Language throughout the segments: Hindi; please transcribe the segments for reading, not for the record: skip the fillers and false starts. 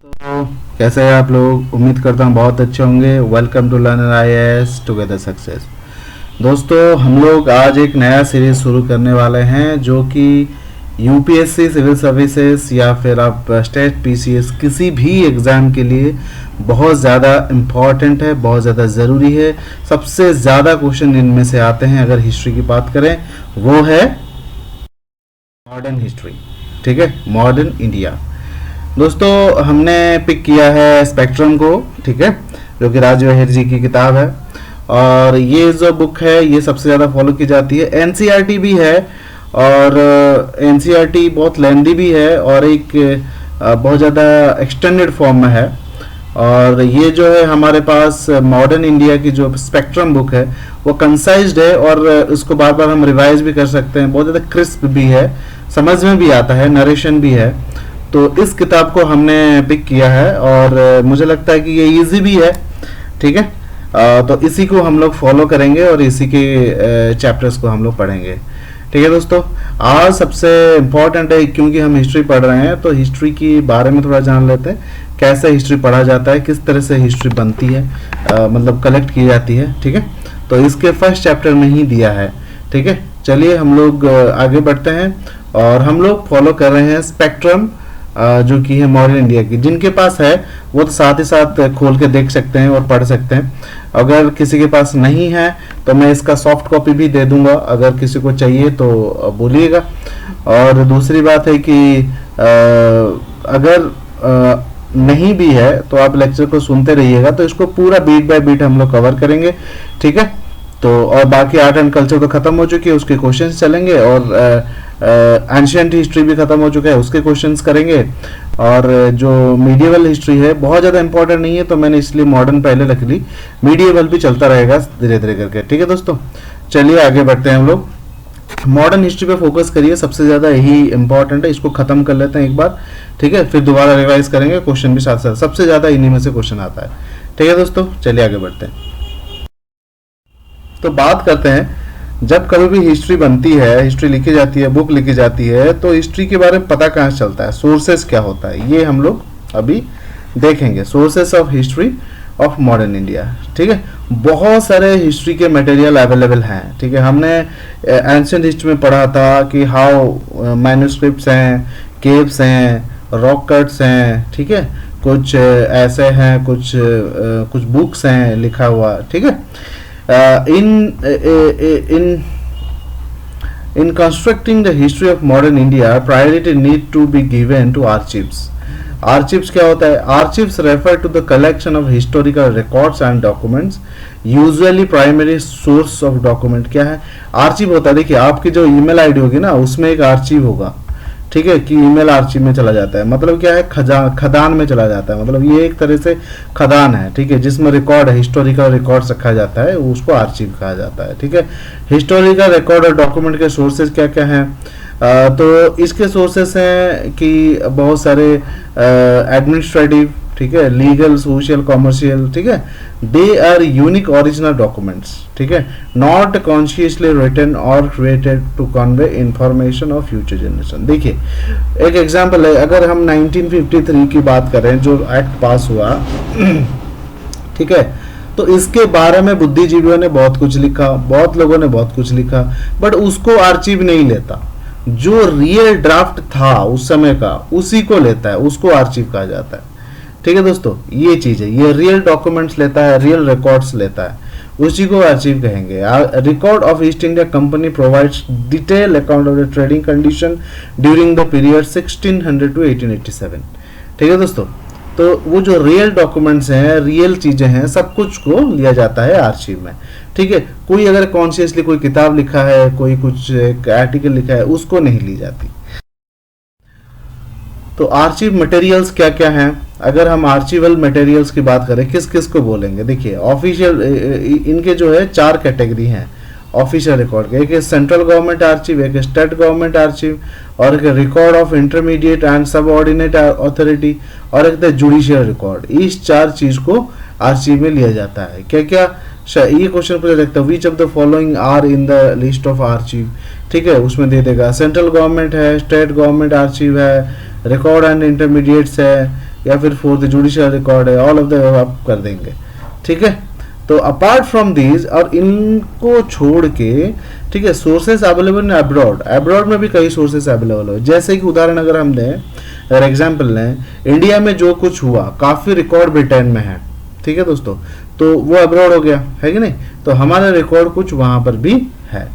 तो कैसे हैं आप लोग। उम्मीद करता हूँ बहुत अच्छे होंगे। Welcome to learner IAS together success. दोस्तों हम लोग आज एक नया सीरीज शुरू करने वाले हैं जो कि यूपीएससी सिविल सर्विसेज या फिर आप स्टेट पीसीएस किसी भी एग्ज़ाम के लिए बहुत ज़्यादा इम्पॉर्टेंट है, बहुत ज़्यादा ज़रूरी है। सबसे ज़्यादा क्वेश्चन इनमें से आते हैं अगर हिस्ट्री की बात करें, वो है मॉडर्न हिस्ट्री। ठीक है, मॉडर्न इंडिया। दोस्तों हमने पिक किया है स्पेक्ट्रम को, ठीक है, जो कि राज बहेर जी की किताब है। और ये जो बुक है ये सबसे ज़्यादा फॉलो की जाती है। एनसीईआरटी भी है और एनसीईआरटी बहुत लेंदी भी है और एक बहुत ज़्यादा एक्सटेंडेड फॉर्म में है। और ये जो है हमारे पास मॉडर्न इंडिया की जो स्पेक्ट्रम बुक है वो कंसाइज्ड है और इसको बार बार हम रिवाइज भी कर सकते हैं। बहुत ज़्यादा क्रिस्प भी है, समझ में भी आता है, नरेशन भी है। तो इस किताब को हमने पिक किया है और मुझे लगता है कि ये इजी भी है। ठीक है, तो इसी को हम लोग फॉलो करेंगे और इसी के चैप्टर्स को हम लोग पढ़ेंगे। ठीक है दोस्तों, आज सबसे इम्पोर्टेंट है क्योंकि हम हिस्ट्री पढ़ रहे हैं तो हिस्ट्री के बारे में थोड़ा जान लेते हैं। कैसे हिस्ट्री पढ़ा जाता है, किस तरह से हिस्ट्री बनती है, मतलब कलेक्ट की जाती है। ठीक है, तो इसके फर्स्ट चैप्टर में ही दिया है। ठीक है, चलिए हम लोग आगे बढ़ते हैं और हम लोग फॉलो कर रहे हैं स्पेक्ट्रम जो कि है मॉडर्न इंडिया की। जिनके पास है वो तो साथ ही साथ खोल के देख सकते हैं और पढ़ सकते हैं। अगर किसी के पास नहीं है तो मैं इसका सॉफ्ट कॉपी भी दे दूंगा, अगर किसी को चाहिए तो बोलिएगा। और दूसरी बात है कि अगर नहीं भी है तो आप लेक्चर को सुनते रहिएगा, तो इसको पूरा बीट बाय बीट हम लोग कवर करेंगे। ठीक है, तो और बाकी आर्ट एंड कल्चर तो खत्म हो चुकी है, उसके क्वेश्चंस चलेंगे। और एंशिएंट हिस्ट्री भी खत्म हो चुका है, उसके क्वेश्चंस करेंगे। और जो मीडिएवल हिस्ट्री है बहुत ज़्यादा इंपॉर्टेंट नहीं है तो मैंने इसलिए मॉडर्न पहले रख ली, मीडिएवल भी चलता रहेगा धीरे धीरे करके। ठीक है दोस्तों, चलिए आगे बढ़ते हैं हम लोग। मॉडर्न हिस्ट्री पे फोकस करिए, सबसे ज़्यादा यही इंपॉर्टेंट है। इसको खत्म कर लेते हैं एक बार, ठीक है, फिर दोबारा रिवाइज करेंगे। क्वेश्चन भी साथ साथ सबसे ज़्यादा इन्हीं में से क्वेश्चन आता है। ठीक है दोस्तों, चलिए आगे बढ़ते हैं। तो बात करते हैं, जब कभी भी हिस्ट्री बनती है, हिस्ट्री लिखी जाती है, बुक लिखी जाती है, तो हिस्ट्री के बारे में पता कहाँ से चलता है, सोर्सेस क्या होता है, ये हम लोग अभी देखेंगे। Sources of history of modern India. ठीक है, बहुत सारे हिस्ट्री के मटेरियल अवेलेबल हैं। ठीक है, हमने एंशिएंट हिस्ट्री में पढ़ा था कि हाउ मैन्युस्क्रिप्ट्स हैं, केव्स हैं, रॉक कट्स हैं। ठीक है, कुछ ऐसे हैं, कुछ बुक्स हैं लिखा हुआ। ठीक है, in constructing the history of modern India, priority need to be given to archives. Archives क्या होता है? Archives refer to the collection of historical records and documents. Usually primary source of document क्या है? आर्चिव होता है, देखिए आपकी जो ईमेल आईडी होगी ना उसमें एक आर्चिव होगा। ठीक है, कि ईमेल आर्चिव में चला जाता है, मतलब क्या है, खदान में चला जाता है। मतलब ये एक तरह से खदान है। ठीक है, जिसमें रिकॉर्ड है, हिस्टोरिकल रिकॉर्ड्स रखा जाता है, उसको आर्चिव कहा जाता है। ठीक है, हिस्टोरिकल रिकॉर्ड और डॉक्यूमेंट के सोर्सेज क्या क्या हैं? तो इसके सोर्सेस हैं कि बहुत सारे एडमिनिस्ट्रेटिव, ठीक है, लीगल, सोशल, कॉमर्शियल। ठीक है, they are unique original documents. ठीक है, नॉट कॉन्शियसली रिटन और created to convey information of future generation. देखिए एक एग्जांपल है, अगर हम 1953 की बात करें जो एक्ट पास हुआ, ठीक है, तो इसके बारे में बुद्धिजीवियों ने बहुत कुछ लिखा, बहुत लोगों ने बहुत कुछ लिखा, बट उसको आर्चिव नहीं लेता। जो रियल ड्राफ्ट था उस समय का उसी को लेता है, उसको आर्चिव कहा जाता है। ठीक है दोस्तों, ये चीज है, ये रियल डॉक्यूमेंट्स लेता है, रियल रिकॉर्ड्स लेता है, उसी को आर्चिव कहेंगे। Record of east India company provides detail account of the trading condition during the period 1600 to 1887। ठीक है दोस्तों, तो वो जो रियल डॉक्यूमेंट्स हैं, रियल चीजें हैं, सब कुछ को लिया जाता है आर्चिव में। ठीक है, कोई अगर कॉन्शियसली कोई किताब लिखा है, कोई कुछ एक आर्टिकल लिखा है, उसको नहीं ली जाती। तो आर्चिव मटेरियल्स क्या क्या हैं? अगर हम आर्चिवल मटेरियल्स की बात करें, किस किस को बोलेंगे? देखिए ऑफिशियल, इनके जो है 4 कैटेगरी हैं ऑफिशियल रिकॉर्ड के। एक सेंट्रल गवर्नमेंट आर्चिव, एक स्टेट गवर्नमेंट आर्चिव, और एक record of intermediate and subordinate authority, और एक जुडिशियल रिकॉर्ड। इस 4 चीज को आर्चिव में लिया जाता है। क्या क्या? ये क्वेश्चन पूछा जाता है, which of the following are in the list of archive. ठीक है, उसमें दे देगा सेंट्रल गवर्नमेंट है, स्टेट गवर्नमेंट आर्चिव है, रिकॉर्ड एंड इंटरमीडिएट्स है, या फिर फोर्थ जुडिशियल रिकॉर्ड है, ऑल ऑफ द आप कर देंगे, ठीक है। तो अपार्ट फ्रॉम दीज, और इनको छोड़ के, ठीक है, sources available in abroad, abroad में भी कई सोर्सेस अवेलेबल हो, जैसे कि उदाहरण अगर हम दें, अगर एग्जाम्पल लें, इंडिया में जो कुछ हुआ काफ़ी रिकॉर्ड ब्रिटेन में है, ठीक है दोस्तों, तो वो अब्रॉड हो गया है कि नहीं, तो हमारा रिकॉर्ड कुछ वहाँ पर भी है।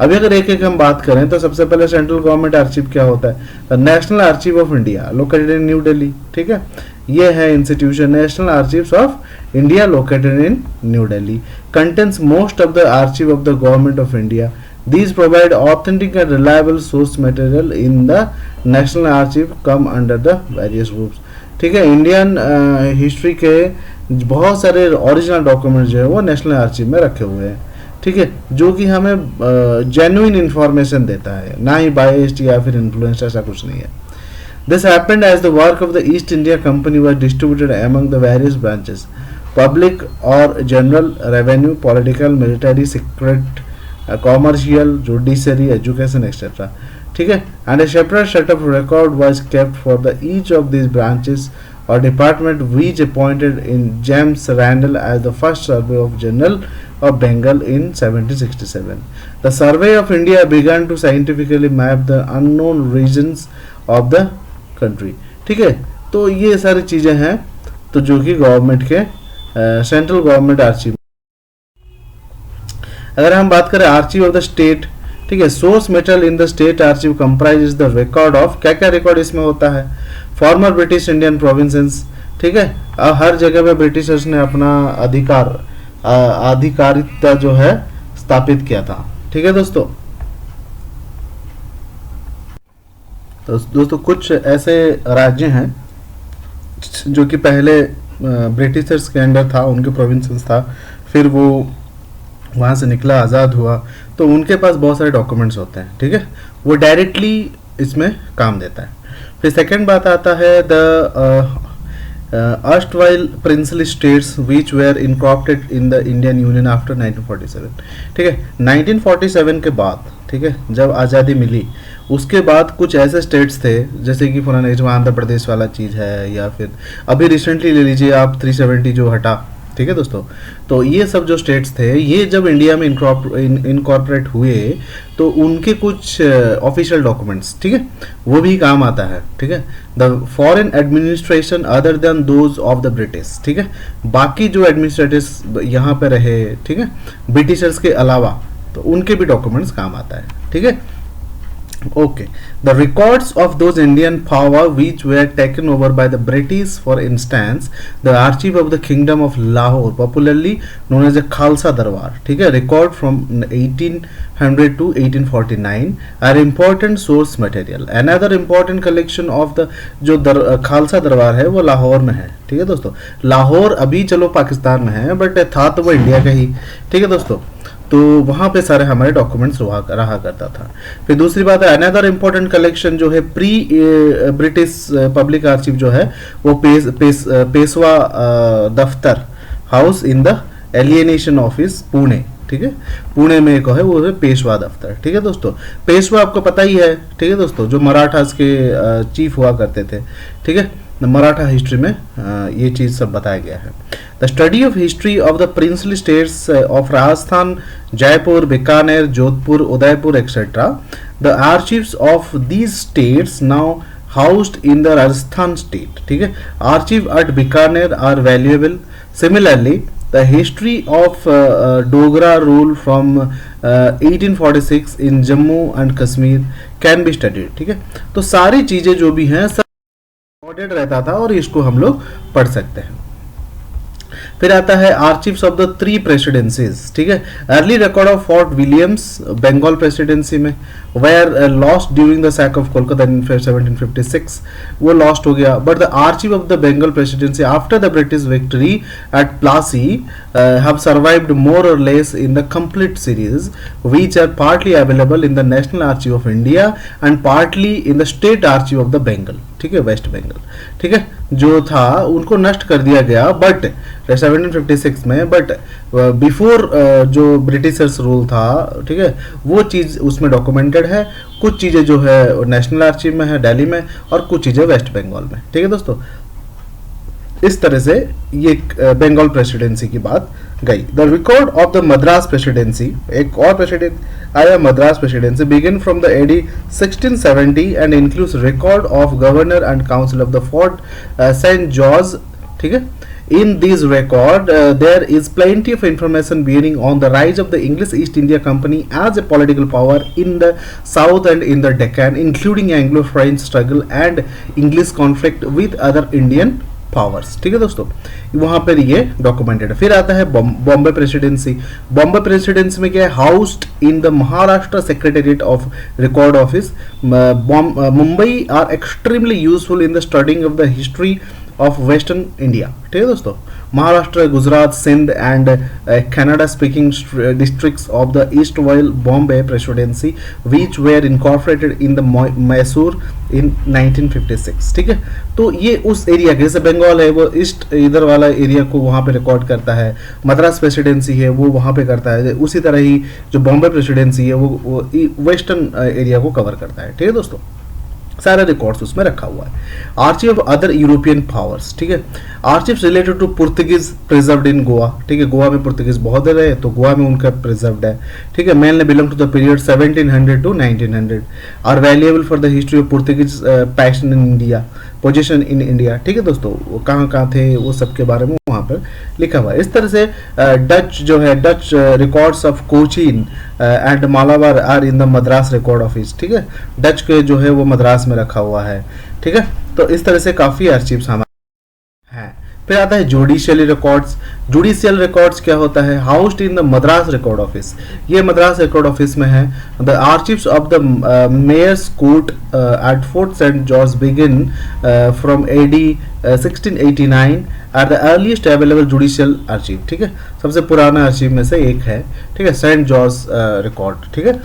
अभी अगर एक एक हम बात करें तो सबसे पहले सेंट्रल गवर्नमेंट आर्चिव क्या होता है, the national archive of India located in New Delhi, ठीक है, ये है institution national archives of India located in New Delhi, contains most of the archive of the government of India, these provide authentic and reliable source material in the national archive come under the various groups, ठीक है। इंडियन हिस्ट्री के बहुत सारे ओरिजिनल डॉक्यूमेंट जो है वो नेशनल आर्चिव में रखे हुए हैं, ठीक है, जो कि हमें जेन्युइन इंफॉर्मेशन देता है, ना ही बायस्ड या फिर इन्फ्लुएंस्ड, ऐसा कुछ नहीं है। This happened as the work of the East India company was distributed among the various branches, public और general, revenue, political, military, secret, commercial, judiciary, education, etc. ठीक है, and a separate set of record was kept for the each of these branches or department, which appointed in James Randall as the first survey of general of Bengal in 1767. The survey of India began to scientifically map the unknown regions of the country, ठीक है। तो ये सारी चीजें हैं तो जो कि गवर्नमेंट के सेंट्रल गवर्नमेंट आर्चिव। अगर हम बात करें आर्चिव ऑफ द स्टेट, ठीक है, source material in the state archive comprises the record of, क्या क्या रिकॉर्ड इसमें होता है, फॉर्मर ब्रिटिश इंडियन प्रोविंसेस, ठीक है, हर जगह पे ब्रिटिशर्स ने अपना आधिकारिकता जो है स्थापित किया था, ठीक है दोस्तों। तो दोस्तों कुछ ऐसे राज्य हैं जो कि पहले ब्रिटिशर्स के अंडर था, उनके प्रोविंसेस था, फिर वो वहाँ से निकला, आज़ाद हुआ, तो उनके पास बहुत सारे डॉक्यूमेंट्स होते हैं, ठीक है, वो डायरेक्टली इसमें काम देता है। फिर सेकंड बात आता है the erstwhile princely states which were incorporated in the Indian Union after 1947, ठीक है, 1947 के बाद, ठीक है, जब आज़ादी मिली उसके बाद कुछ ऐसे स्टेट्स थे जैसे कि फॉर एग्जाम्पल आंध्र प्रदेश वाला चीज़ है, या फिर अभी रिसेंटली ले लीजिए आप 370 जो हटा, ठीक है दोस्तों, तो ये सब जो स्टेट्स थे ये जब इंडिया में इनकॉर्पोरेट हुए तो उनके कुछ ऑफिशियल डॉक्यूमेंट्स, ठीक है, वो भी काम आता है, ठीक है, the foreign administration other than those of the British, ठीक है, बाकी जो एडमिनिस्ट्रेटिव यहाँ पे रहे, ठीक है, ब्रिटिशर्स के अलावा, तो उनके भी डॉक्यूमेंट्स काम आता है, ठीक है। Okay, the records of those Indian power which were taken over by the British, for instance, the archive of the Kingdom of Lahore, popularly known as the Khalsa Darbar, ठीक है, record from 1800 to 1849 are important source material. Another important collection of the जो खालसा दरबार है वो लाहौर में है, ठीक है दोस्तों। लाहौर अभी चलो पाकिस्तान में है, बट था तो वो इंडिया का ही, ठीक है दोस्तों, तो वहाँ पे सारे हमारे डॉक्यूमेंट्स रहा करता था। फिर दूसरी बात है अनदर इम्पोर्टेंट कलेक्शन जो है प्री ब्रिटिश पब्लिक आर्चिव जो है वो पेशवा दफ्तर house in the alienation office Pune, ठीक है, पुणे में एक है वो है पेशवा दफ्तर, ठीक है दोस्तों। पेशवा आपको पता ही है, ठीक है दोस्तों, जो मराठास के चीफ हुआ करते थे, ठीक है, मराठा हिस्ट्री में ये चीज़ सब बताया गया है। The study of history of the princely states of Rajasthan, Jaipur, Bikaner, Jodhpur, Udaipur etcetera, the archives of these states now housed in the Rajasthan state, ठीक है, archive at Bikaner are valuable. Similarly, the history of Dogra rule from 1846 in Jammu and Kashmir can be studied, ठीक है। तो सारी चीजें जो भी हैं सब रिकॉर्डेड रहता था और इसको हम लोग पढ़ सकते हैं। फिर आता है आर्चिव्स ऑफ द 3 प्रेसिडेंसीज, ठीक है, early record of Fort Williams Bengal presidency में were lost during the sack of Kolkata in 1756, वो लॉस्ट हो गया। But the archive of the Bengal presidency after the British victory at Plassey have survived more or less in the complete series, which are partly available in the National Archive of India and partly in the State Archive of the Bengal, ठीक है, वेस्ट बंगाल, ठीक है, जो था उनको नष्ट कर दिया गया बट 1756 में, बट बिफोर जो ब्रिटिशर्स रूल था, ठीक है, वो चीज़ उसमें डॉक्यूमेंटेड है। कुछ चीज़ें जो है नेशनल आर्चिव में है दिल्ली में और कुछ चीज़ें वेस्ट बंगाल में, ठीक है दोस्तों। इस तरह से ये बंगाल प्रेसिडेंसी की बात गई। The record of the Madras presidency, एक और प्रेसिडेंट आया Madras presidency, begin from the AD 1670 and includes record of governor and council of the fort Saint George. ठीक है, in this record there is plenty of information bearing on the rise of the English East India Company as a political power in the south and in the Deccan, including Anglo-French struggle and English conflict with other Indian powers। ठीक है दोस्तों, वहां पर ये डॉक्यूमेंटेड है। फिर आता है बॉम्बे प्रेसिडेंसी। बॉम्बे प्रेसिडेंसी में क्या है, housed in the Maharashtra secretariat of record office. Mumbai are extremely useful in the studying of the history of western India. ठीक है दोस्तों, Maharashtra, Gujarat, Sindh and Kannada speaking districts of the east while Bombay presidency which were incorporated in the Mysore in 1956। ठीक है, तो ये उस एरिया के, जैसे बंगाल है वो ईस्ट इधर वाला एरिया को वहाँ पे रिकॉर्ड करता है, मद्रास प्रेसिडेंसी है वो वहाँ पे करता है, उसी तरह ही जो बॉम्बे प्रेसिडेंसी है वो वेस्टर्न एरिया को कवर करता है। ठीक है दोस्तों, सारा रिकॉर्ड्स उसमें रखा हुआ है। Archive of other European powers. ठीक है, archives related to Portuguese preserved in Goa. ठीक है, गोवा में पुर्तगीज बहुत रहे तो गोवा में उनका प्रिजर्व्ड है। ठीक है, mainly belong to the period 1700 to 1900, are valuable for the history of Portuguese passion in India, position in India. ठीक है दोस्तों, वो कहाँ थे वो सब के बारे में वहाँ पर लिखा हुआ है। इस तरह से डच जो है, Dutch records of Cochin and Malabar are in the Madras record office. ठीक है, डच के जो है वो मद्रास में रखा हुआ है। ठीक है, तो इस तरह से काफ़ी आर्चिव्स हमारे हैं। फिर आता है जुडिशियल रिकॉर्ड्स। जुडिशियल रिकॉर्ड्स क्या होता है, housed in the Madras record office. ये मद्रास रिकॉर्ड ऑफिस में है। The archives of the mayor's court at Fort Saint George begin from AD 1689 are the earliest available judicial archive. ठीक है, सबसे पुराना आर्चिव में से एक है। ठीक है, सेंट जॉर्ज रिकॉर्ड। ठीक है,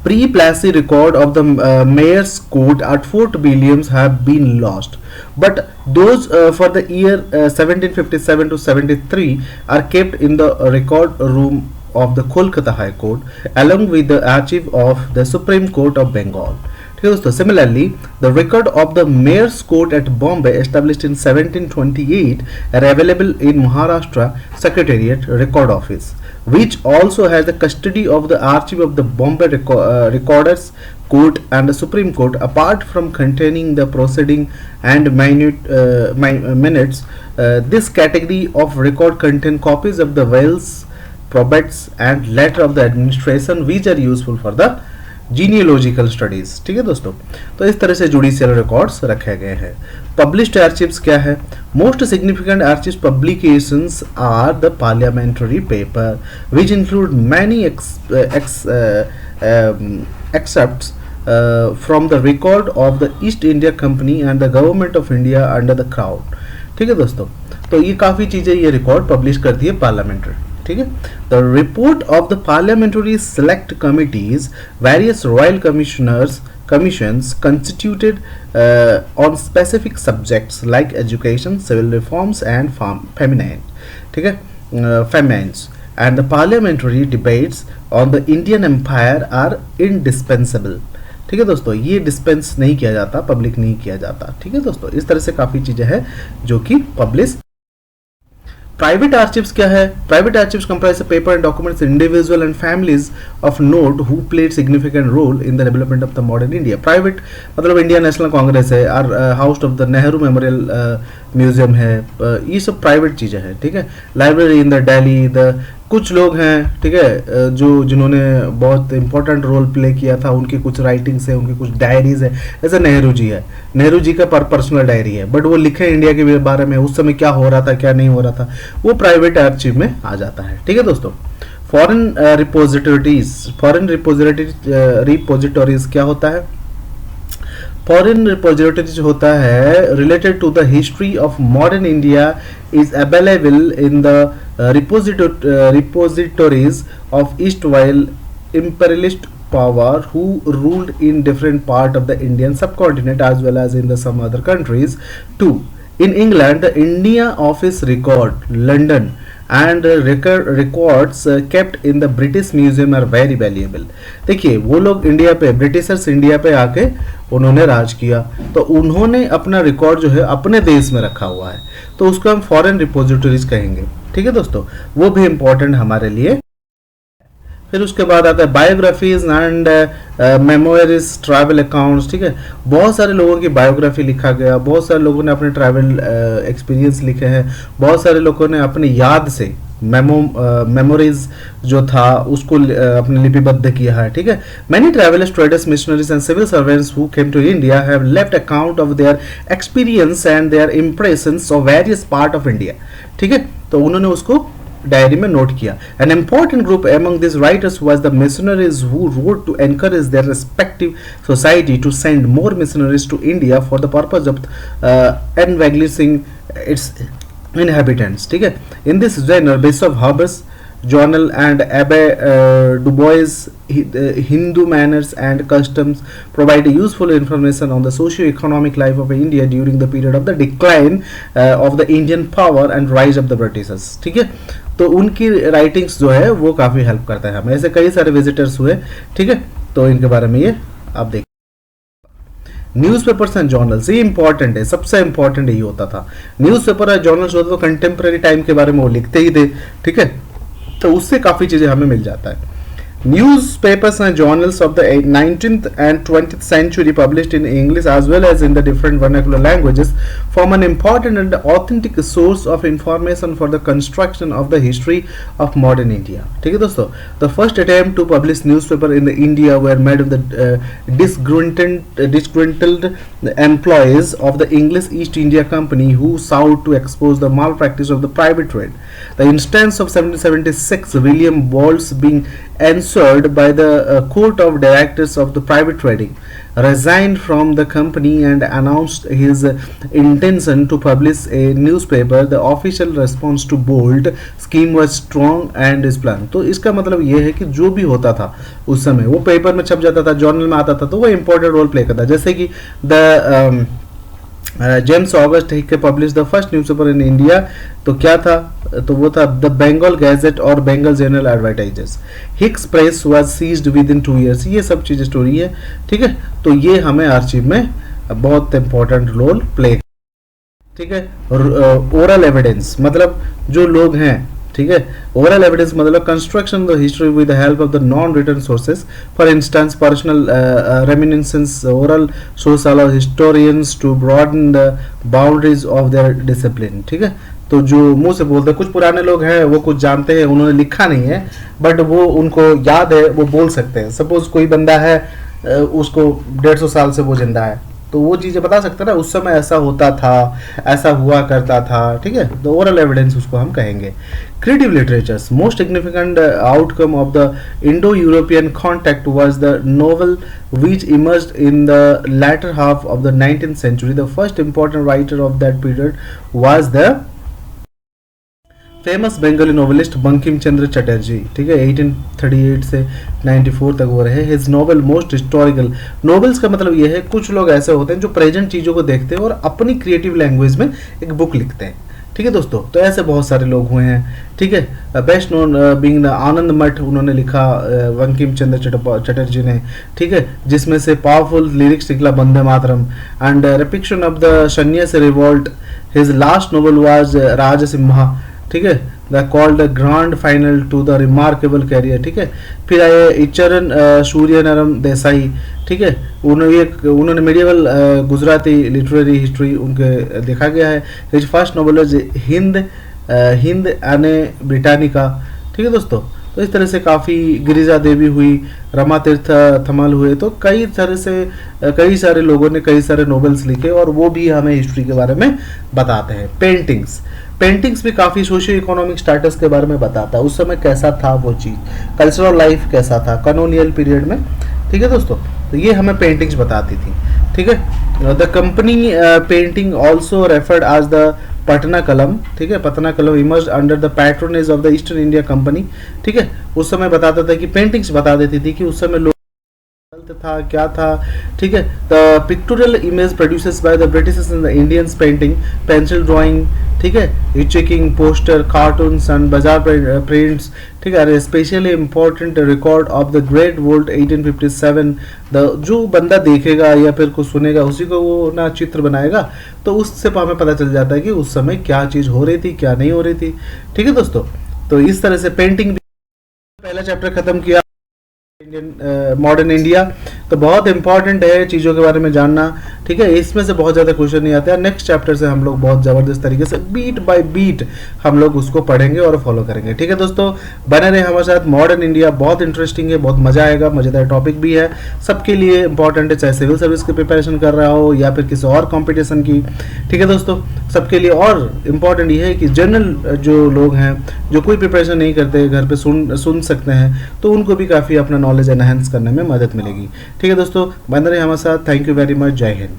pre-Plassey record of the mayor's court at Fort Williams have been lost, but those for the year 1757 to 73 are kept in the record room of the Kolkata High Court along with the archive of the Supreme Court of Bengal। ठीक है दोस्तों, similarly the record of the mayor's court at Bombay established in 1728 are available in Maharashtra Secretariat Record Office, which also has the custody of the archive of the Bombay Recorders Court and the Supreme Court. Apart from containing the proceeding and minutes, this category of record contain copies of the wills, probates and letter of the administration which are useful for the genealogical studies. ठीक है दोस्तों, तो इस तरह से जुडिशियल रिकॉर्ड्स रखे गए हैं। पब्लिश्ड आर्चिव्स क्या है, most significant archives publications are the parliamentary paper which include many excerpts from the record of the East India company and the government of India under the crown. ठीक है दोस्तों, तो ये काफ़ी चीज़ें ये रिकॉर्ड पब्लिश करती है पार्लियामेंट्री। ठीक है, the report of the parliamentary select committees, various royal commissions constituted on specific subjects like education, civil reforms and feminine, ठीक है, famines and the parliamentary debates on the Indian Empire are indispensable। ठीक है दोस्तों, ये डिस्पेंस नहीं किया जाता, पब्लिक नहीं किया जाता। ठीक है दोस्तों, इस तरह से काफ़ी चीज़ें हैं जो कि पब्लिश। प्राइवेट आर्चिव्स क्या है, private archives comprise paper and documents individual and families of note who played significant role in the development of the modern India. Private मतलब इंडियन नेशनल कांग्रेस है, are house of the Nehru Memorial Museum है, ये सब प्राइवेट चीज़ें हैं। ठीक है, library in the Delhi, the कुछ लोग हैं, ठीक है, जिन्होंने बहुत इंपॉर्टेंट रोल प्ले किया था, उनकी कुछ राइटिंग्स है, उनकी कुछ डायरीज है। जैसे नेहरू जी है, नेहरू जी का पर्सनल डायरी है, बट वो लिखे इंडिया के बारे में, उस समय क्या हो रहा था क्या नहीं हो रहा था, वो प्राइवेट आर्चिव में आ जाता है। ठीक है दोस्तों, फॉरेन रिपोजिटरीज क्या होता है, फॉरेन रिपोजिटरीज होता है related to the history of modern India is available in the repositories of Eastwhile imperialist power who ruled in different part of the Indian subcontinent as well as in the some other countries too. In England, the India Office Record, London, and records kept in the British museum are very valuable. देखिए वो लोग इंडिया पे, ब्रिटिशर्स इंडिया पे आके उन्होंने राज किया, तो उन्होंने अपना रिकॉर्ड जो है अपने देश में रखा हुआ है, तो उसको हम फॉरेन रिपोजिटरीज कहेंगे। ठीक है दोस्तों, वो भी इम्पोर्टेंट हमारे लिए। फिर उसके बाद आता है biographies and memories, travel accounts. ठीक है, बहुत सारे लोगों की बायोग्राफी लिखा गया, बहुत सारे लोगों ने अपने ट्रैवल एक्सपीरियंस लिखे हैं, बहुत सारे लोगों ने अपनी याद से मेमोरीज जो था उसको अपने लिपिबद्ध किया है। ठीक है, many travellers, traders, missionaries and civil servants who came to India have left account of their experience and their impressions of various part of India. ठीक है, तो उन्होंने उसको डायरी में नोट किया। An important group among this writers was the missionaries who wrote to encourage their respective society to send more missionaries to India for the purpose of evangelising its inhabitants. ठीक है, in this genre Bishop Hobbes journal and Abbe Dubois Hindu manners and customs provide useful information on the socio-economic life of India during the period of the decline of the Indian power and rise of the Britishers. ठीक है, तो उनकी राइटिंग्स जो है वो काफ़ी हेल्प करता है हमें। ऐसे कई सारे विजिटर्स हुए। ठीक है, तो इनके बारे में ये आप देखिए। न्यूज़पेपर्स एंड जर्नल्स, ये इंपॉर्टेंट है, सबसे इंपॉर्टेंट यही होता था। न्यूज़पेपर और जर्नल्स होते तो कंटेम्प्रेरी टाइम के बारे में वो लिखते ही थे। ठीक है, तो उससे काफ़ी चीज़ें हमें मिल जाता है। Newspapers and journals of the 19th and 20th century, published in English as well as in the different vernacular languages, form an important and authentic source of information for the construction of the history of modern India. ठीक है दोस्तों, the first attempt to publish newspaper in the India were made of the disgruntled employees of the English East India Company who sought to expose the malpractice of the private trade. The instance of 1776 William Bowles being answered by the court of directors of the private trading, resigned from the company and announced his intention to publish a newspaper. The official response to bold scheme was strong and his plan. तो इसका मतलब ये है कि जो भी होता था उस समय वो पेपर में छप जाता था, जर्नल में आता था, तो वो इम्पोर्टेंट रोल प्ले करता। जैसे कि द जेम्स ऑगस्ट के publish the first newspaper in India, तो क्या था, तो वो था द बंगाल गैजेट और Bengal general advertisers. Hicks press was seized within 2 years। ये सब चीज़ स्टोरी है। ठीक है, तो ये हमें आर्चिव में बहुत इंपॉर्टेंट रोल प्ले। ठीक है, ओरल एविडेंस मतलब जो लोग हैं, ठीक है, ओरल एविडेंस मतलब construction the history with the help of the non written sources, for instance personal reminiscence, oral source allow historians to broaden the boundaries of their discipline. ठीक है, तो जो मुंह से बोलते हैं, कुछ पुराने लोग हैं वो कुछ जानते हैं, उन्होंने लिखा नहीं है बट वो उनको याद है, वो बोल सकते हैं। सपोज कोई बंदा है उसको 150 साल से वो जिंदा है, तो वो चीज़ें बता सकते हैं ना, उस समय ऐसा होता था, ऐसा हुआ करता था। ठीक है, तो ओरल एविडेंस उसको हम कहेंगे। Creative literatures, most significant outcome of the Indo European contact was the novel which emerged in the latter half of the 19th century. The first important writer of that period was the famous Bengali novelist Bankim Chandra Chatterjee. ठीक है, 1838 से 94 तक वो रहे। His novel most historical, novels का मतलब ये है कुछ लोग ऐसे होते हैं जो प्रेजेंट चीज़ों को देखते हैं और अपनी क्रिएटिव लैंग्वेज में एक बुक लिखते हैं। ठीक है दोस्तों, तो ऐसे बहुत सारे लोग हुए हैं। ठीक है, बेस्ट नोन बीइंग द आनंद मठ उन्होंने लिखा बंकिम चंद्र चटर्जी ने। ठीक है, जिसमें से पावरफुल लिरिक्स निकला Vande Mataram and depiction of the Sannyasi revolt. His last novel was Rajsimha. ठीक है, the called grand final to the remarkable career. ठीक है, फिर आए इचरन सूर्यनरम देसाई। ठीक है, उन्होंने मेडिवल गुजराती लिटरेरी हिस्ट्री उनके देखा गया है। हिज फर्स्ट नोवेल हिंद आने ब्रिटानिका। ठीक है दोस्तों, तो इस तरह से काफ़ी गिरिजा देवी हुई, रमा तीर्थ थमल हुए, तो कई तरह से कई सारे लोगों ने कई सारे नोवेल्स लिखे और वो भी हमें हिस्ट्री के बारे में बताते हैं। पेंटिंग्स भी काफ़ी सोशियो इकोनॉमिक स्टेटस के बारे में बताता है, उस समय कैसा था वो चीज़, कल्चरल लाइफ कैसा था कॉलोनियल पीरियड में। ठीक है दोस्तों, तो ये हमें पेंटिंग्स बताती थी। ठीक है, the company painting also referred as the Patna Kalam. ठीक है, Patna Kalam emerge under the patronage of the eastern India company. ठीक है, उस समय बताता था कि पेंटिंग्स बता देती थी कि उस समय लोग था क्या था। ठीक है, the pictorial image produces by the Britishers in the Indians painting, pencil drawing, ठीक है, चेकिंग पोस्टर, कार्टून्स एंड बाजार प्रिंट्स, ठीक है, specially important record of the great volt 1857। The जो बंदा देखेगा या फिर कुछ सुनेगा उसी को वो ना चित्र बनाएगा, तो उससे हमें पता चल जाता है कि उस समय क्या चीज़ हो रही थी, क्या नहीं हो रही थी। ठीक है दोस्तों, तो इस तरह से पेंटिंग भी पहला चैप्टर खत्म किया, इंडियन मॉडर्न इंडिया। तो बहुत इंपॉर्टेंट है चीज़ों के बारे में जानना, ठीक है, इसमें से बहुत ज़्यादा क्वेश्चन नहीं आते हैं। नेक्स्ट चैप्टर से हम लोग बहुत ज़बरदस्त तरीके से बीट बाय बीट हम लोग उसको पढ़ेंगे और फॉलो करेंगे। ठीक है दोस्तों, बने रहे हमारे साथ। मॉडर्न इंडिया बहुत इंटरेस्टिंग है, बहुत मज़ा आएगा, मज़ेदार टॉपिक भी है, सबके लिए इंपॉर्टेंट है, चाहे सिविल सर्विस की प्रिपरेशन कर रहा हो या फिर किसी और कॉम्पिटिशन की। ठीक है दोस्तों, सबके लिए। और इम्पॉर्टेंट ये है कि जनरल जो लोग हैं, जो कोई प्रिपरेशन नहीं करते, घर पे सुन सकते हैं, तो उनको भी काफ़ी अपना नॉलेज एनहेंस करने में मदद मिलेगी। ठीक है दोस्तों, बने रहे हमारे साथ। Thank you very much. जय हिंद।